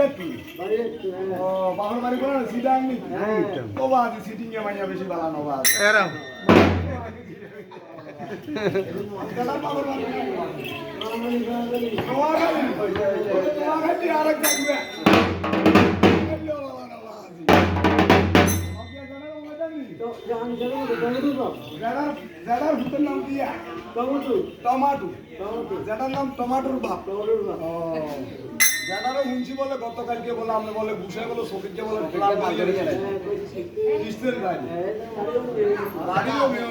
একটু ও বাবার বাড়ি করে সিটিং নি ও বাদ সিটিং এ মাইয়া বেশি ভালো না বাদ এরম দাদা বাবার বাড়ি তোমার খালি আরেক দেখবে নাম দিয়া টমাটো যেটার নাম টমাটোর বাপ যেটারও মুন্সি বলে গতকালকে বলে আমরা বলে বুসে বলে সকিরকে বলে কিস্তের গাড়ি গাড়িও মেয়ে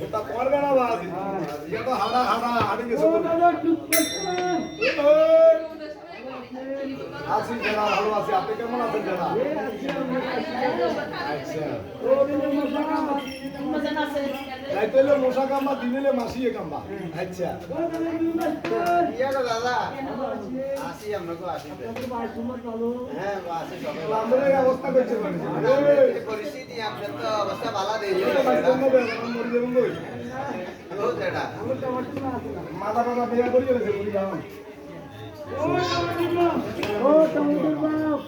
ওটা করবে না বাজি ये तो हाड़ा हाड़ा हाड़ी के सब আসি যারা ভালো আছে আপনি কেমন আছেন যারা আচ্ছা রাইতেলে মশা কামবা দিনেলে মাসিয়ে কামবা আচ্ছা ইয়া গো দাদা আসি আমরাও আসি হ্যাঁ আসি সবাই আমাদের অবস্থা কইছে পরিস্থিতি আপনার তো অবস্থা ভালো দেই মরি দেব কই ও যেটা মাথা মাথা বিয়া করি গেছে করি যাও ও টমেটো বাপ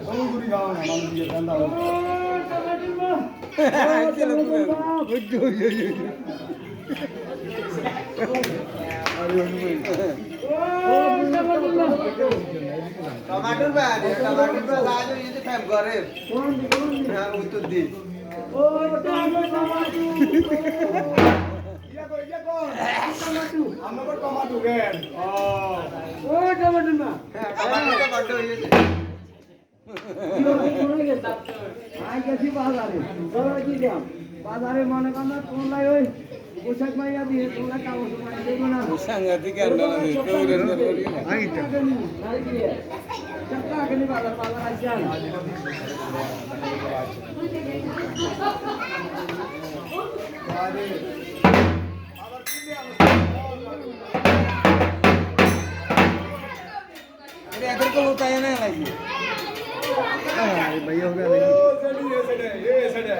সঙ্গুরি গাও না মানুষ দিয়ে ঠান্ডা ও টমেটো বাপ চলো टमाटर पे आज ये तो फैम करे हां उत्तर दी ओ टमाटर ये को टमाटर हम को टमाटर गे ओ टमाटर ना टमाटर का बड्डो ये আই গেছি বাজারে তোরা কি দাম বাজারে মনে করনা তোলাই ওই পোশাক মাইয়া দিয়ে তোলা কাগজ মাইয়া দেবো না সাংঘাতিক আন্দোলন আইটা চাকা গলি বাজার বাজার আইছান আরে আবার কি अरे अगर को होता है ना लाइए भैया हो गया ये सड़े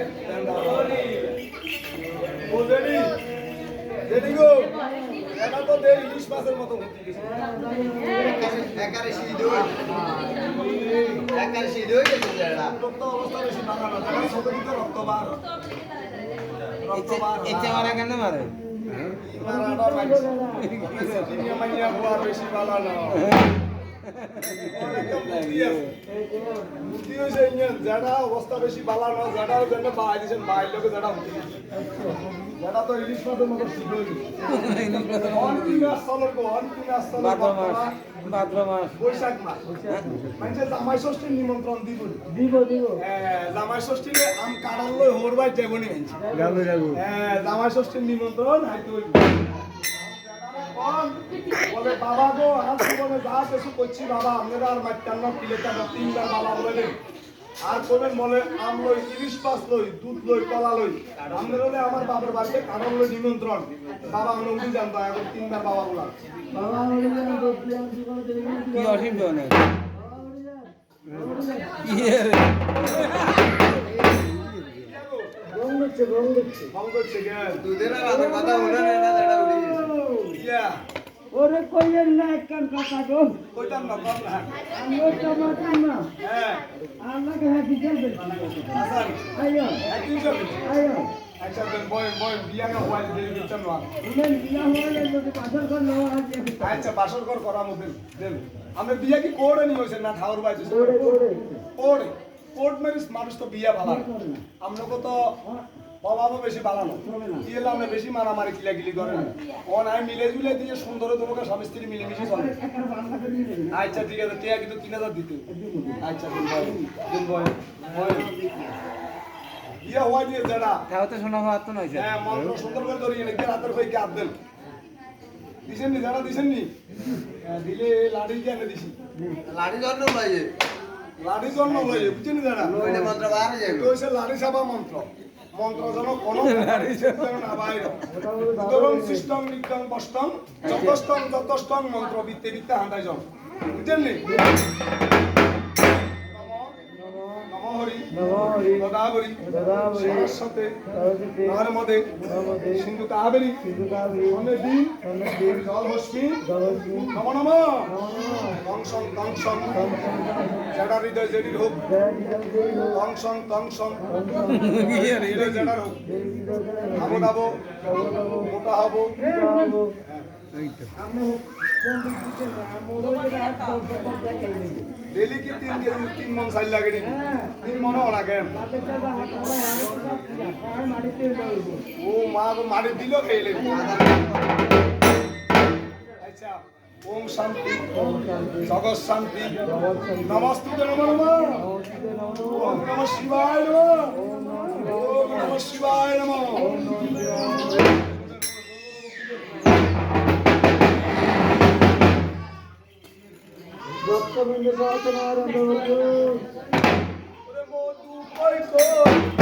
ओ जेडी गो এটা তো দেই ইলিশ মাছের মতো হতে গেছে একারে সিধ হই গেছে যেটা রক্ত অবস্থা বেশি ভালো না তাহলে ছোট দিতে রক্ত বার इच्छा मारा কেন মারে মারাটা মাইছে দুনিয়া মাইয়া বুয়া বেশি ভালো না মুক্তি হয়েছে যারা অবস্থা বেশি বালা না যারা জন্য বাই দিয়েছেন বাইর লোকে যারা যারা তো ইলিশ মাছের মতো সিদ্ধ হয়েছে ভাদ্র মাস বৈশাখ মাস মানুষের জামাই ষষ্ঠীর নিমন্ত্রণ দিব জামাই ষষ্ঠীরে আম কাটাল লই হরবাই যাবনি জামাই ষষ্ঠীর নিমন্ত্রণ হাইতে বলে বাবা গো আজ জীবনে যা কিছু করছি বাবা আপনারা আর মাইটান না প্লেটার না তিনবার বাবা বলে আর কোবেন বলে আম লই ইলিশ মাছ লই দুধ লই কলা লই আপনারা হলে আমার বাবার বাড়িতে কারণ লই নিমন্ত্রণ বাবা আমরা উঠি জানতো এখন তিনবার বাবা বলা বাবা কি অসীম তো না গঙ্গচ্ছে গেল দুধের আর কথা ওনা না দাঁড়া উঠি ইয়া ওরে কইয়ের না একখান কথা গো কইতাম না কম না আমরা টমাটার না হ্যাঁ আমাকে হাতি চলবে আসান আইও একদিন চলবে আইও আচ্ছা দেন বয় বিয়া না হয় দেরি করছেন না উনি বিয়া হলে যদি পাথর কর না হয় আচ্ছা বাসর কর করা মধ্যে দেন আমরা বিয়া কি কোড়ে নি হইছে না ঠাউর বাইছে কোড়ে কোর্ট ম্যারেজ মানুষ তো বিয়া ভালো আমরা কত বাবা বেশি বাড়ানো কি হলো আমরা বেশি মারামারি কিলাকিলি করে না অন আমি মিলে জুলে দিয়ে সুন্দর তোমাকে স্বামী স্ত্রী মিলেমিশে চলে আচ্ছা ঠিক আছে টিয়া কিন্তু 3000 দিতে আচ্ছা দিন বয় বিয়া হওয়া দিয়ে যারা তাও তো শোনা হওয়ার তো নয় হ্যাঁ মন্ত্র সুন্দর করে ধরিয়ে নাকি রাতের কই কে আদেন দিছেন নি যারা দিছেন নি দিলে লাড়ি দিয়ে এনে দিছি লাঠি জন্য লইয়ে লাড়ি জন্ম হয়ে বুঝছেন যারা লইলে মাত্র বাইরে যাবে তো হইছে লাড়ি সাবা মন্ত্র মন্ত্র যেন কোনো যেন না বাইরে ধরুন সিস্টম নিকটং বস্তং যতষ্টং মন্ত্র বিত্তে বিত্তে হাঁটাই যাও বুঝছেন নি নম হরি গদাবরী সরস্বতী নর্মদে সিন্ধু কাবেরী অনেক দিন জল হস্মি নম নম কংসং কংসং জেডা হৃদয় জেডির হোক কংসং কংসং হৃদয় জেডার হোক খাবো দাবো মোটা হবো ডেলি কি 3 কেজি 3 মন চাল লাগে নি 3 মন লাগে ও মা গো মারি দিল খেলে আচ্ছা ওম শান্তি জগৎ শান্তি নমস্তুতে নমঃ নমঃ ওম নমঃ শিবায় নমঃ ওম নমঃ শিবায় নমঃ ভক্তবৃন্দ প্রার্থনার ওরে মধু কই কই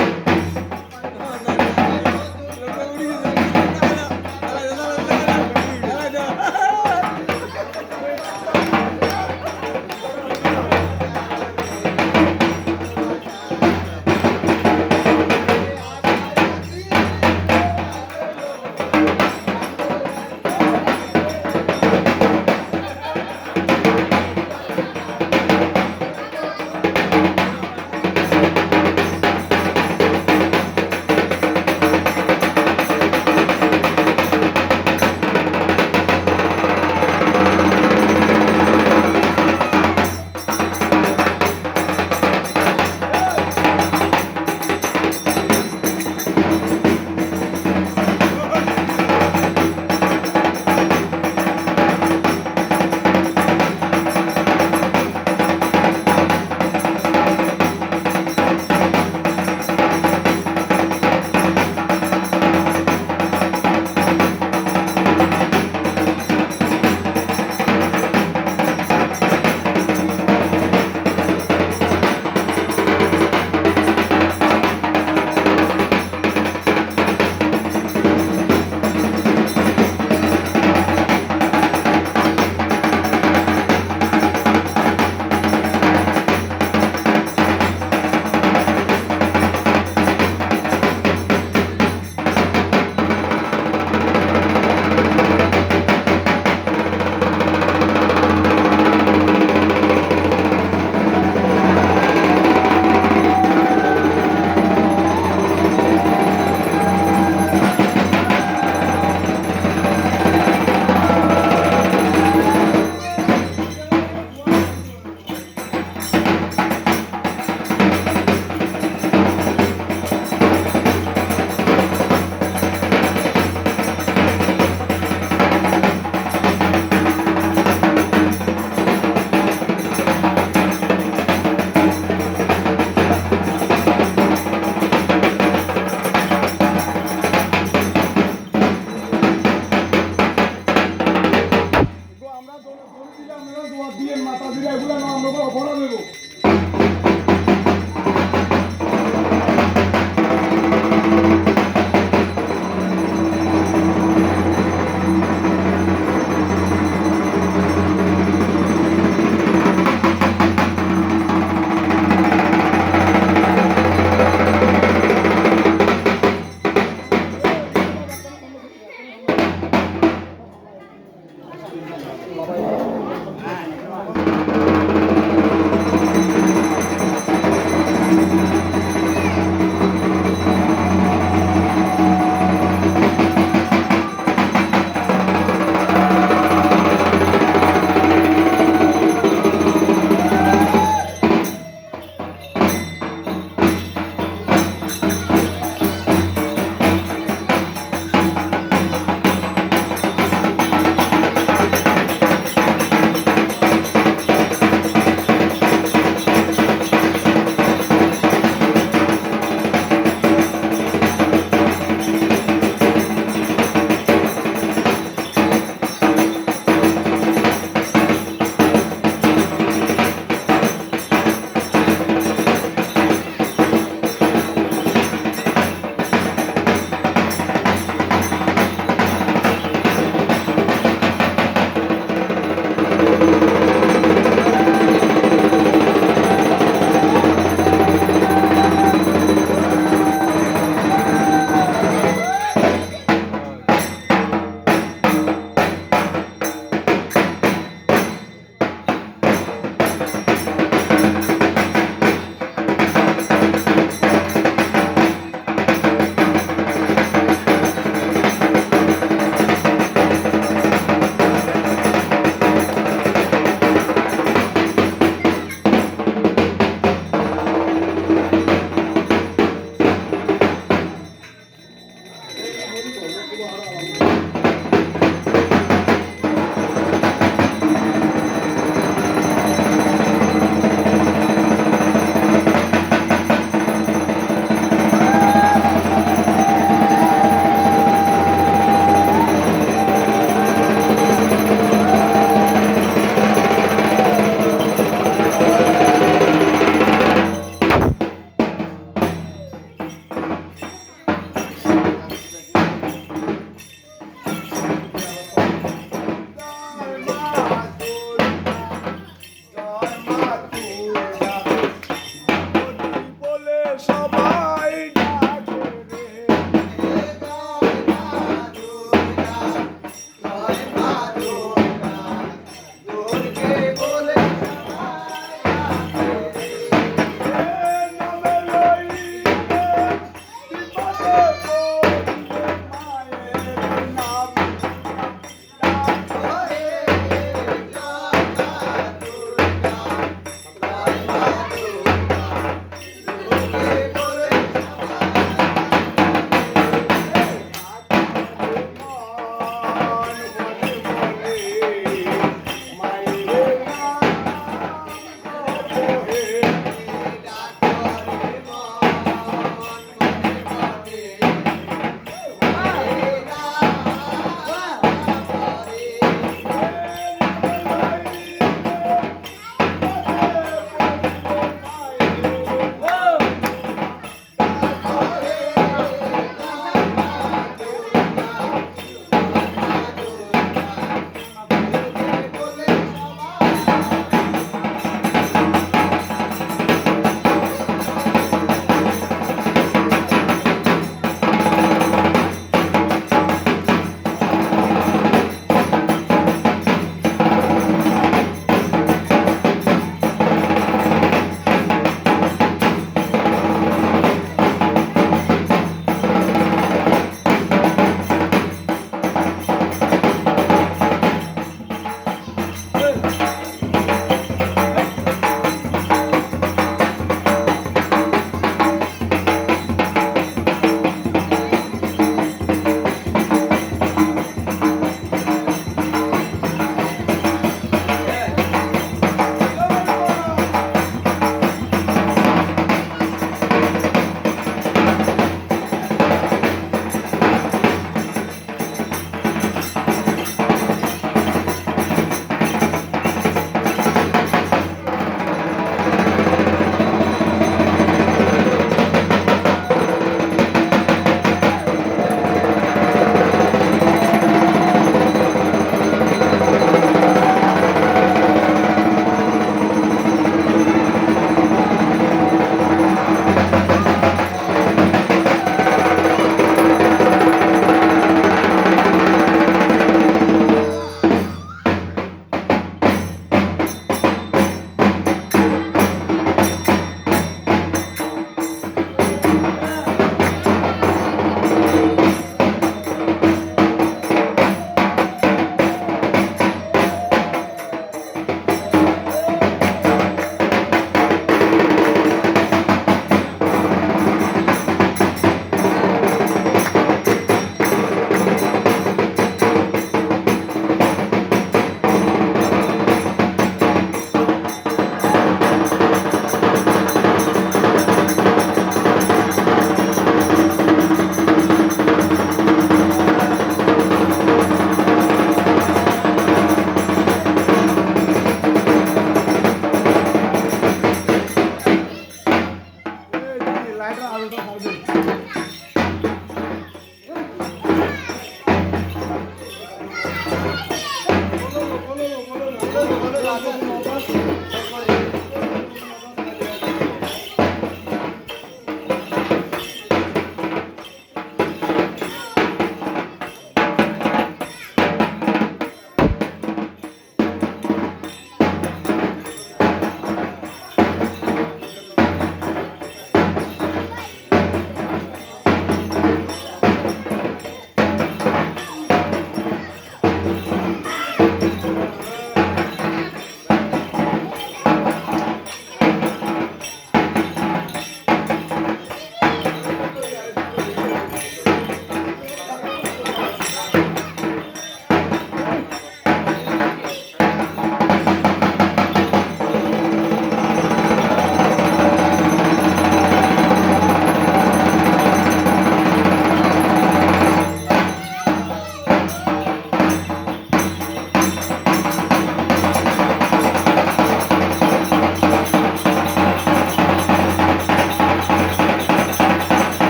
লাইটার আলোটা ছাড়বেন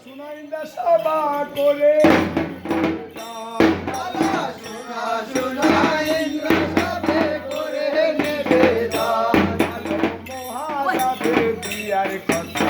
শুনো ইন্দা সভা করে মহাজাতের দিয়ার কথা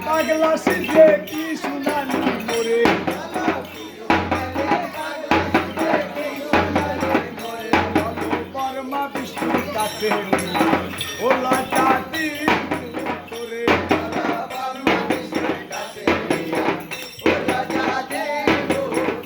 পাগলা সিদ্ধে